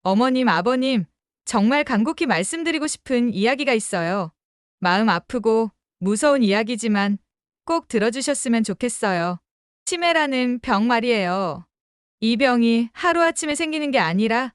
어머님, 아버님, 정말 간곡히 말씀드리고 싶은 이야기가 있어요. 마음 아프고 무서운 이야기지만 꼭 들어주셨으면 좋겠어요. 치매라는 병 말이에요. 이 병이 하루아침에 생기는 게 아니라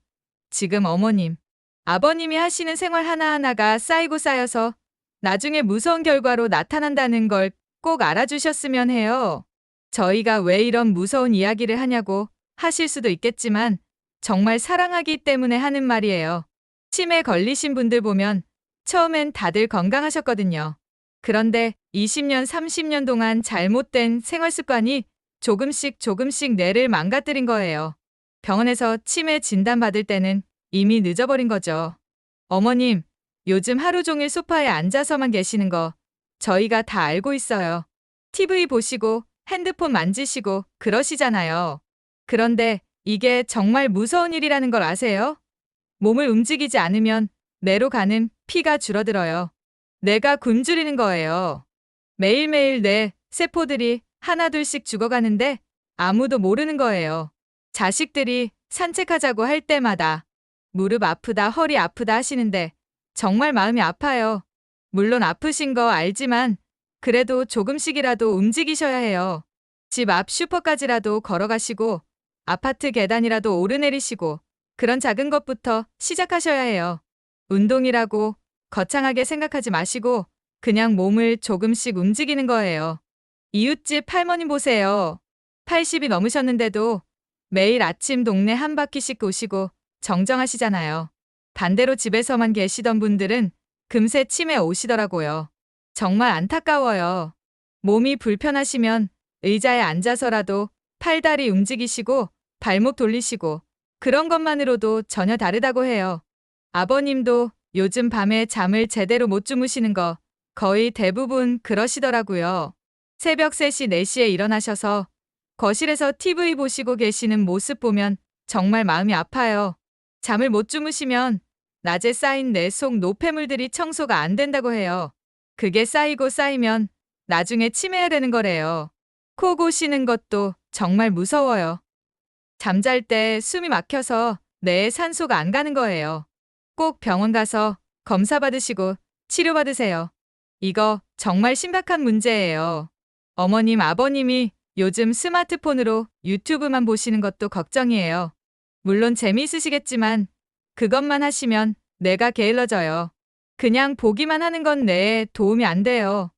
지금 어머님, 아버님이 하시는 생활 하나하나가 쌓이고 쌓여서 나중에 무서운 결과로 나타난다는 걸 꼭 알아주셨으면 해요. 저희가 왜 이런 무서운 이야기를 하냐고 하실 수도 있겠지만 정말 사랑하기 때문에 하는 말이에요. 치매 걸리신 분들 보면 처음엔 다들 건강하셨거든요. 그런데 20년, 30년 동안 잘못된 생활 습관이 조금씩 조금씩 뇌를 망가뜨린 거예요. 병원에서 치매 진단받을 때는 이미 늦어버린 거죠. 어머님, 요즘 하루 종일 소파에 앉아서만 계시는 거 저희가 다 알고 있어요. TV 보시고 핸드폰 만지시고 그러시잖아요. 그런데 이게 정말 무서운 일이라는 걸 아세요? 몸을 움직이지 않으면 뇌로 가는 피가 줄어들어요. 뇌가 굶주리는 거예요. 매일매일 뇌 세포들이 하나둘씩 죽어가는데 아무도 모르는 거예요. 자식들이 산책하자고 할 때마다 무릎 아프다, 허리 아프다 하시는데 정말 마음이 아파요. 물론 아프신 거 알지만 그래도 조금씩이라도 움직이셔야 해요. 집 앞 슈퍼까지라도 걸어가시고 아파트 계단이라도 오르내리시고 그런 작은 것부터 시작하셔야 해요. 운동이라고 거창하게 생각하지 마시고 그냥 몸을 조금씩 움직이는 거예요. 이웃집 할머님 보세요. 80이 넘으셨는데도 매일 아침 동네 한 바퀴씩 도시고 정정하시잖아요. 반대로 집에서만 계시던 분들은 금세 치매 오시더라고요. 정말 안타까워요. 몸이 불편하시면 의자에 앉아서라도 팔다리 움직이시고 발목 돌리시고 그런 것만으로도 전혀 다르다고 해요. 아버님도 요즘 밤에 잠을 제대로 못 주무시는 거 거의 대부분 그러시더라고요. 새벽 3시, 4시에 일어나셔서 거실에서 TV 보시고 계시는 모습 보면 정말 마음이 아파요. 잠을 못 주무시면 낮에 쌓인 뇌 속 노폐물들이 청소가 안 된다고 해요. 그게 쌓이고 쌓이면 나중에 치매가 되는 거래요. 코 고시는 것도 정말 무서워요. 잠잘 때 숨이 막혀서 뇌에 산소가 안 가는 거예요. 꼭 병원 가서 검사 받으시고 치료 받으세요. 이거 정말 심각한 문제예요. 어머님, 아버님이 요즘 스마트폰으로 유튜브만 보시는 것도 걱정이에요. 물론 재미있으시겠지만 그것만 하시면 뇌가 게을러져요. 그냥 보기만 하는 건 뇌에 도움이 안 돼요.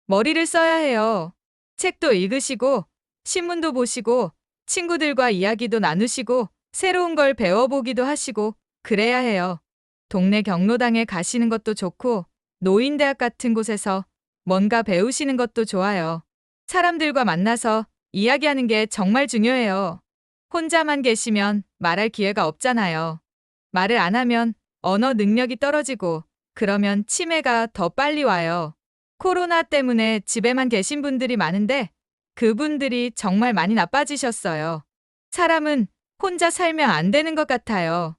머리를 써야 해요. 책도 읽으시고 신문도 보시고 친구들과 이야기도 나누시고 새로운 걸 배워보기도 하시고 그래야 해요. 동네 경로당에 가시는 것도 좋고 노인대학 같은 곳에서 뭔가 배우시는 것도 좋아요. 사람들과 만나서 이야기하는 게 정말 중요해요. 혼자만 계시면 말할 기회가 없잖아요. 말을 안 하면 언어 능력이 떨어지고 그러면 치매가 더 빨리 와요. 코로나 때문에 집에만 계신 분들이 많은데 그분들이 정말 많이 나빠지셨어요. 사람은 혼자 살면 안 되는 것 같아요.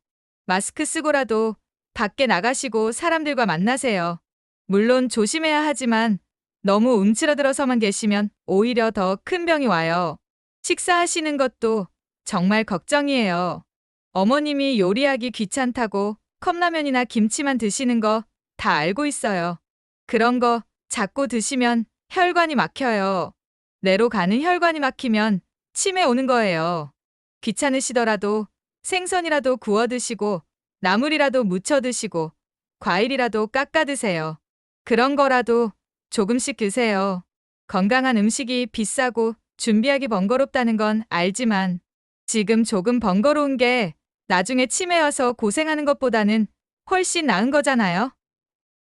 마스크 쓰고라도 밖에 나가시고 사람들과 만나세요. 물론 조심해야 하지만 너무 움츠러들어서만 계시면 오히려 더 큰 병이 와요. 식사하시는 것도 정말 걱정이에요. 어머님이 요리하기 귀찮다고 컵라면이나 김치만 드시는 거 다 알고 있어요. 그런 거 자꾸 드시면 혈관이 막혀요. 뇌로 가는 혈관이 막히면 치매 오는 거예요. 귀찮으시더라도 생선이라도 구워 드시고 나물이라도 무쳐 드시고 과일이라도 깎아 드세요. 그런 거라도 조금씩 드세요. 건강한 음식이 비싸고 준비하기 번거롭다는 건 알지만 지금 조금 번거로운 게 나중에 치매 와서 고생하는 것보다는 훨씬 나은 거잖아요.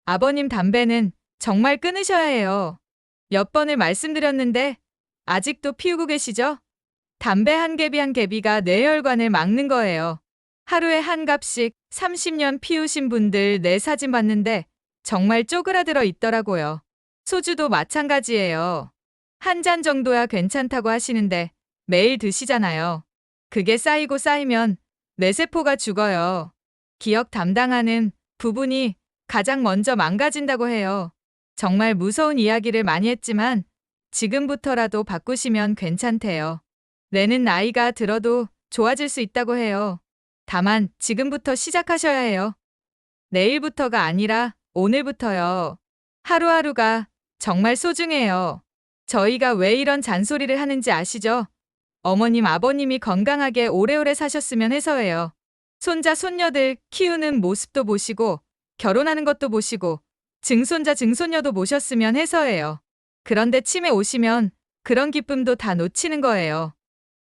아버님 담배는 정말 끊으셔야 해요. 몇 번을 말씀드렸는데 아직도 피우고 계시죠? 담배 한 개비 한 개비가 뇌혈관을 막는 거예요. 하루에 한 갑씩 30년 피우신 분들 뇌 사진 봤는데 정말 쪼그라들어 있더라고요. 소주도 마찬가지예요. 한 잔 정도야 괜찮다고 하시는데 매일 드시잖아요. 그게 쌓이고 쌓이면 뇌세포가 죽어요. 기억 담당하는 부분이 가장 먼저 망가진다고 해요. 정말 무서운 이야기를 많이 했지만 지금부터라도 바꾸시면 괜찮대요. 뇌는 나이가 들어도 좋아질 수 있다고 해요. 다만 지금부터 시작하셔야 해요. 내일부터가 아니라 오늘부터요. 하루하루가 정말 소중해요. 저희가 왜 이런 잔소리를 하는지 아시죠? 어머님, 아버님이 건강하게 오래오래 사셨으면 해서예요. 손자, 손녀들 키우는 모습도 보시고 결혼하는 것도 보시고 증손자, 증손녀도 모셨으면 해서예요. 그런데 치매 오시면 그런 기쁨도 다 놓치는 거예요.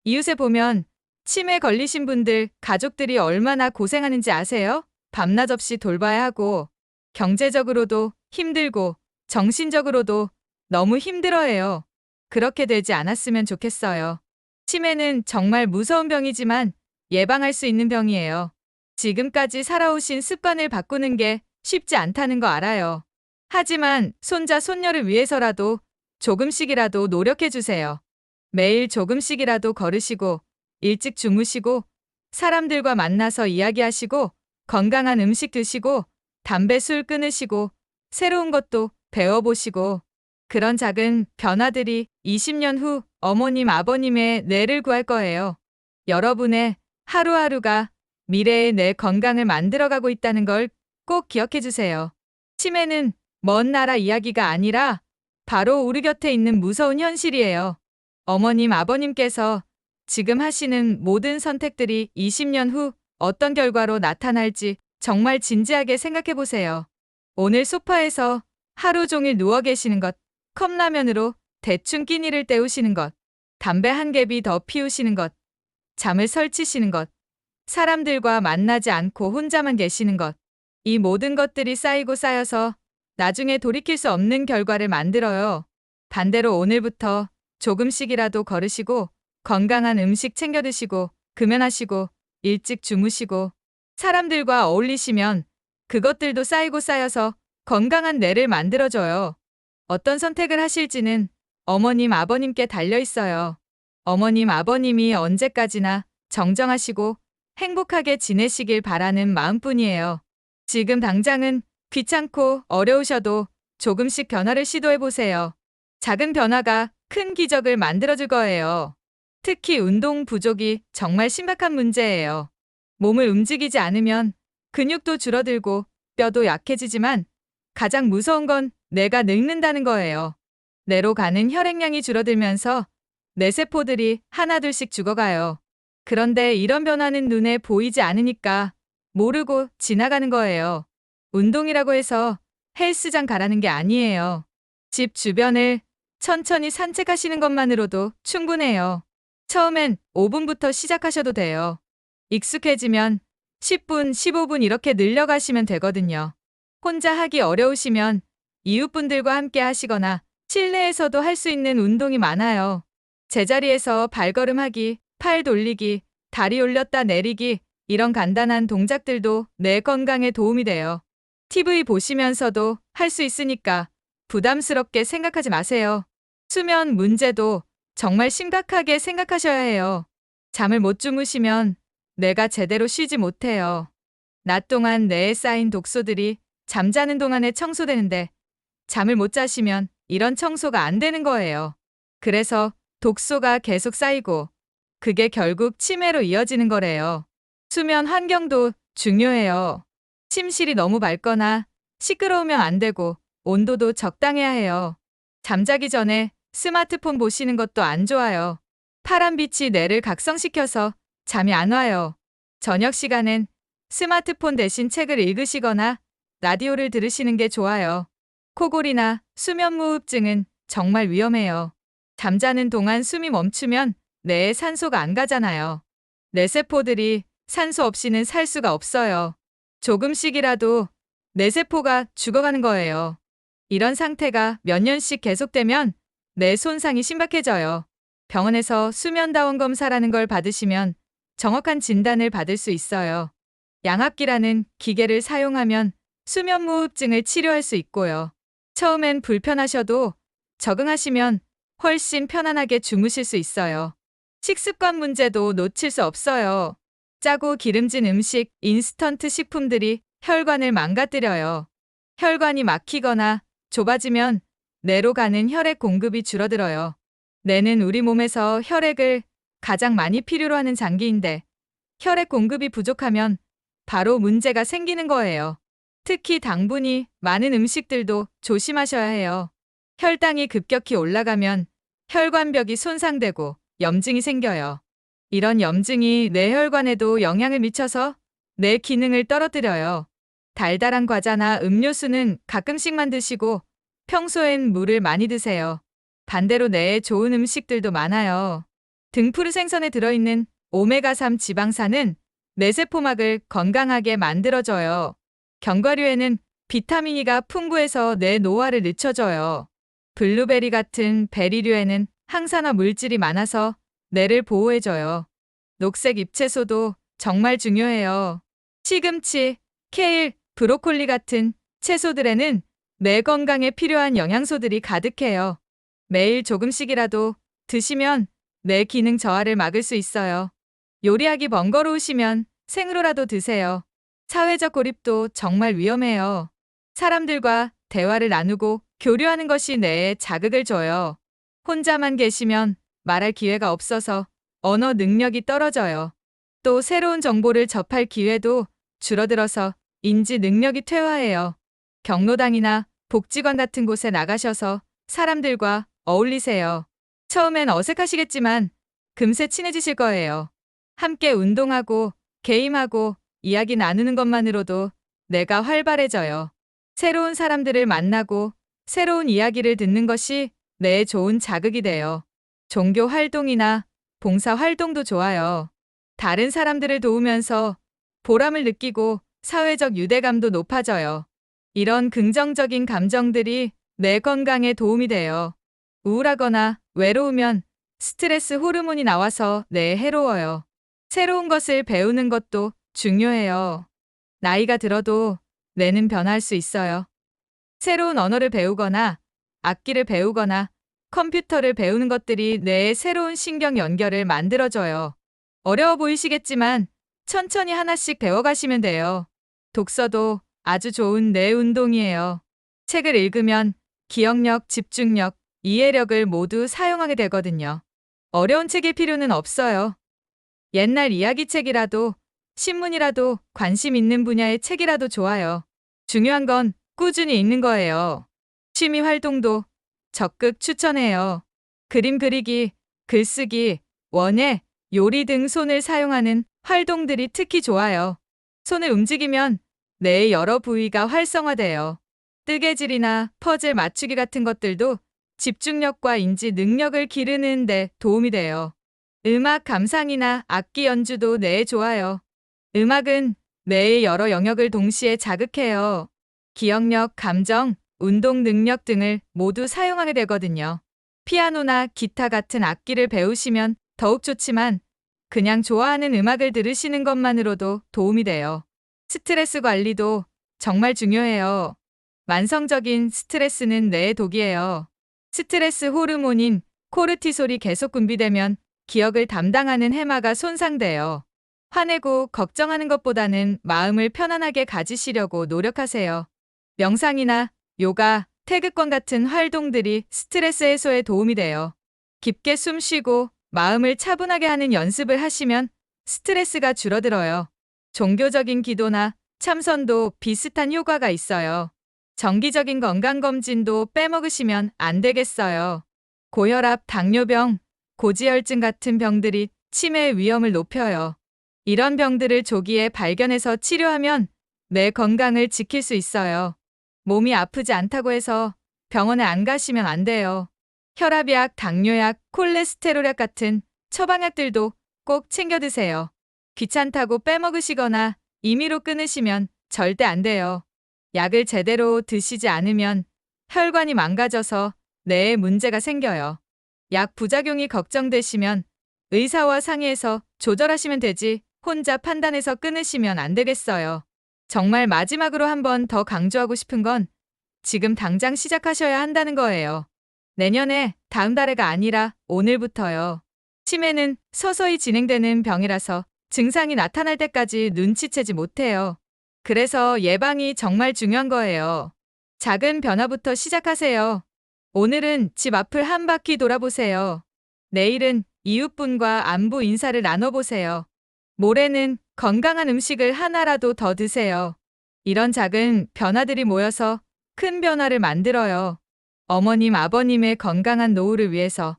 이웃에 보면 치매 걸리신 분들 가족들이 얼마나 고생하는지 아세요? 밤낮 없이 돌봐야 하고 경제적으로도 힘들고 정신적으로도 너무 힘들어해요. 그렇게 되지 않았으면 좋겠어요. 치매는 정말 무서운 병이지만 예방할 수 있는 병이에요. 지금까지 살아오신 습관을 바꾸는 게 쉽지 않다는 거 알아요. 하지만 손자, 손녀를 위해서라도 조금씩이라도 노력해 주세요. 매일 조금씩이라도 걸으시고 일찍 주무시고 사람들과 만나서 이야기하시고 건강한 음식 드시고 담배, 술 끊으시고 새로운 것도 배워보시고 그런 작은 변화들이 20년 후 어머님, 아버님의 뇌를 구할 거예요. 여러분의 하루하루가 미래의 내 건강을 만들어가고 있다는 걸 꼭 기억해 주세요. 치매는 먼 나라 이야기가 아니라 바로 우리 곁에 있는 무서운 현실이에요. 어머님, 아버님께서 지금 하시는 모든 선택들이 20년 후 어떤 결과로 나타날지 정말 진지하게 생각해 보세요. 오늘 소파에서 하루 종일 누워 계시는 것, 컵라면으로 대충 끼니를 때우시는 것, 담배 한 갭이 더 피우시는 것, 잠을 설치시는 것, 사람들과 만나지 않고 혼자만 계시는 것, 이 모든 것들이 쌓이고 쌓여서 나중에 돌이킬 수 없는 결과를 만들어요. 반대로 오늘부터 조금씩이라도 걸으시고 건강한 음식 챙겨 드시고 금연하시고 일찍 주무시고 사람들과 어울리시면 그것들도 쌓이고 쌓여서 건강한 뇌를 만들어줘요. 어떤 선택을 하실지는 어머님, 아버님께 달려 있어요. 어머님, 아버님이 언제까지나 정정하시고 행복하게 지내시길 바라는 마음뿐이에요. 지금 당장은 귀찮고 어려우셔도 조금씩 변화를 시도해 보세요. 작은 변화가 큰 기적을 만들어줄 거예요. 특히 운동 부족이 정말 심각한 문제예요. 몸을 움직이지 않으면 근육도 줄어들고 뼈도 약해지지만 가장 무서운 건 뇌가 늙는다는 거예요. 뇌로 가는 혈액량이 줄어들면서 뇌세포들이 하나둘씩 죽어가요. 그런데 이런 변화는 눈에 보이지 않으니까 모르고 지나가는 거예요. 운동이라고 해서 헬스장 가라는 게 아니에요. 집 주변을 천천히 산책하시는 것만으로도 충분해요. 처음엔 5분부터 시작하셔도 돼요. 익숙해지면 10분, 15분 이렇게 늘려가시면 되거든요. 혼자 하기 어려우시면 이웃분들과 함께 하시거나 실내에서도 할 수 있는 운동이 많아요. 제자리에서 발걸음하기, 팔 돌리기, 다리 올렸다 내리기 이런 간단한 동작들도 뇌 건강에 도움이 돼요. TV 보시면서도 할 수 있으니까 부담스럽게 생각하지 마세요. 수면 문제도 정말 심각하게 생각하셔야 해요. 잠을 못 주무시면 뇌가 제대로 쉬지 못해요. 낮 동안 뇌에 쌓인 독소들이 잠자는 동안에 청소되는데 잠을 못 자시면 이런 청소가 안 되는 거예요. 그래서 독소가 계속 쌓이고 그게 결국 치매로 이어지는 거래요. 수면 환경도 중요해요. 침실이 너무 맑거나 시끄러우면 안 되고 온도도 적당해야 해요. 잠자기 전에 스마트폰 보시는 것도 안 좋아요. 파란빛이 뇌를 각성시켜서 잠이 안 와요. 저녁 시간엔 스마트폰 대신 책을 읽으시거나 라디오를 들으시는 게 좋아요. 코골이나 수면무호흡증은 정말 위험해요. 잠자는 동안 숨이 멈추면 뇌에 산소가 안 가잖아요. 뇌세포들이 산소 없이는 살 수가 없어요. 조금씩이라도 뇌세포가 죽어가는 거예요. 이런 상태가 몇 년씩 계속되면 뇌 손상이 심각해져요. 병원에서 수면다원 검사라는 걸 받으시면 정확한 진단을 받을 수 있어요. 양압기라는 기계를 사용하면 수면무호흡증을 치료할 수 있고요. 처음엔 불편하셔도 적응하시면 훨씬 편안하게 주무실 수 있어요. 식습관 문제도 놓칠 수 없어요. 짜고 기름진 음식, 인스턴트 식품들이 혈관을 망가뜨려요. 혈관이 막히거나 좁아지면 뇌로 가는 혈액 공급이 줄어들어요. 뇌는 우리 몸에서 혈액을 가장 많이 필요로 하는 장기인데 혈액 공급이 부족하면 바로 문제가 생기는 거예요. 특히 당분이 많은 음식들도 조심하셔야 해요. 혈당이 급격히 올라가면 혈관벽이 손상되고 염증이 생겨요. 이런 염증이 뇌혈관에도 영향을 미쳐서 뇌 기능을 떨어뜨려요. 달달한 과자나 음료수는 가끔씩만 드시고 평소엔 물을 많이 드세요. 반대로 뇌에 좋은 음식들도 많아요. 등푸르 생선에 들어있는 오메가3 지방산은 뇌세포막을 건강하게 만들어줘요. 견과류에는 비타민 E가 풍부해서 뇌 노화를 늦춰줘요. 블루베리 같은 베리류에는 항산화 물질이 많아서 뇌를 보호해줘요. 녹색 잎채소도 정말 중요해요. 시금치, 케일, 브로콜리 같은 채소들에는 뇌 건강에 필요한 영양소들이 가득해요. 매일 조금씩이라도 드시면 뇌 기능 저하를 막을 수 있어요. 요리하기 번거로우시면 생으로라도 드세요. 사회적 고립도 정말 위험해요. 사람들과 대화를 나누고 교류하는 것이 뇌에 자극을 줘요. 혼자만 계시면 말할 기회가 없어서 언어 능력이 떨어져요. 또 새로운 정보를 접할 기회도 줄어들어서 인지 능력이 퇴화해요. 경로당이나 복지관 같은 곳에 나가셔서 사람들과 어울리세요. 처음엔 어색하시겠지만 금세 친해지실 거예요. 함께 운동하고 게임하고 이야기 나누는 것만으로도 뇌가 활발해져요. 새로운 사람들을 만나고 새로운 이야기를 듣는 것이 뇌에 좋은 자극이 돼요. 종교 활동이나 봉사 활동도 좋아요. 다른 사람들을 도우면서 보람을 느끼고 사회적 유대감도 높아져요. 이런 긍정적인 감정들이 뇌 건강에 도움이 돼요. 우울하거나 외로우면 스트레스 호르몬이 나와서 뇌에 해로워요. 새로운 것을 배우는 것도 중요해요. 나이가 들어도 뇌는 변할 수 있어요. 새로운 언어를 배우거나 악기를 배우거나 컴퓨터를 배우는 것들이 뇌의 새로운 신경 연결을 만들어줘요. 어려워 보이시겠지만 천천히 하나씩 배워가시면 돼요. 독서도 아주 좋은 뇌 운동이에요. 책을 읽으면 기억력, 집중력, 이해력을 모두 사용하게 되거든요. 어려운 책일 필요는 없어요. 옛날 이야기책이라도 신문이라도 관심 있는 분야의 책이라도 좋아요. 중요한 건 꾸준히 읽는 거예요. 취미 활동도 적극 추천해요. 그림 그리기, 글쓰기, 원예, 요리 등 손을 사용하는 활동들이 특히 좋아요. 손을 움직이면 뇌의 여러 부위가 활성화돼요. 뜨개질이나 퍼즐 맞추기 같은 것들도 집중력과 인지 능력을 기르는 데 도움이 돼요. 음악 감상이나 악기 연주도 뇌에 좋아요. 음악은 뇌의 여러 영역을 동시에 자극해요. 기억력, 감정, 운동 능력 등을 모두 사용하게 되거든요. 피아노나 기타 같은 악기를 배우시면 더욱 좋지만 그냥 좋아하는 음악을 들으시는 것만으로도 도움이 돼요. 스트레스 관리도 정말 중요해요. 만성적인 스트레스는 뇌의 독이에요. 스트레스 호르몬인 코르티솔이 계속 분비되면 기억을 담당하는 해마가 손상돼요. 화내고 걱정하는 것보다는 마음을 편안하게 가지시려고 노력하세요. 명상이나 요가, 태극권 같은 활동들이 스트레스 해소에 도움이 돼요. 깊게 숨 쉬고 마음을 차분하게 하는 연습을 하시면 스트레스가 줄어들어요. 종교적인 기도나 참선도 비슷한 효과가 있어요. 정기적인 건강검진도 빼먹으시면 안 되겠어요. 고혈압, 당뇨병, 고지혈증 같은 병들이 치매 위험을 높여요. 이런 병들을 조기에 발견해서 치료하면 뇌 건강을 지킬 수 있어요. 몸이 아프지 않다고 해서 병원에 안 가시면 안 돼요. 혈압약, 당뇨약, 콜레스테롤약 같은 처방약들도 꼭 챙겨 드세요. 귀찮다고 빼먹으시거나 임의로 끊으시면 절대 안 돼요. 약을 제대로 드시지 않으면 혈관이 망가져서 뇌에 문제가 생겨요. 약 부작용이 걱정되시면 의사와 상의해서 조절하시면 되지 혼자 판단해서 끊으시면 안 되겠어요. 정말 마지막으로 한 번 더 강조하고 싶은 건 지금 당장 시작하셔야 한다는 거예요. 내년에 다음 달에가 아니라 오늘부터요. 치매는 서서히 진행되는 병이라서 증상이 나타날 때까지 눈치채지 못해요. 그래서 예방이 정말 중요한 거예요. 작은 변화부터 시작하세요. 오늘은 집 앞을 한 바퀴 돌아보세요. 내일은 이웃분과 안부 인사를 나눠보세요. 모레는 건강한 음식을 하나라도 더 드세요. 이런 작은 변화들이 모여서 큰 변화를 만들어요. 어머님, 아버님의 건강한 노후를 위해서,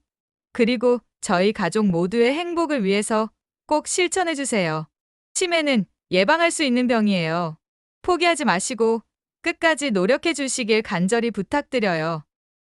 그리고 저희 가족 모두의 행복을 위해서 꼭 실천해 주세요. 치매는 예방할 수 있는 병이에요. 포기하지 마시고 끝까지 노력해 주시길 간절히 부탁드려요.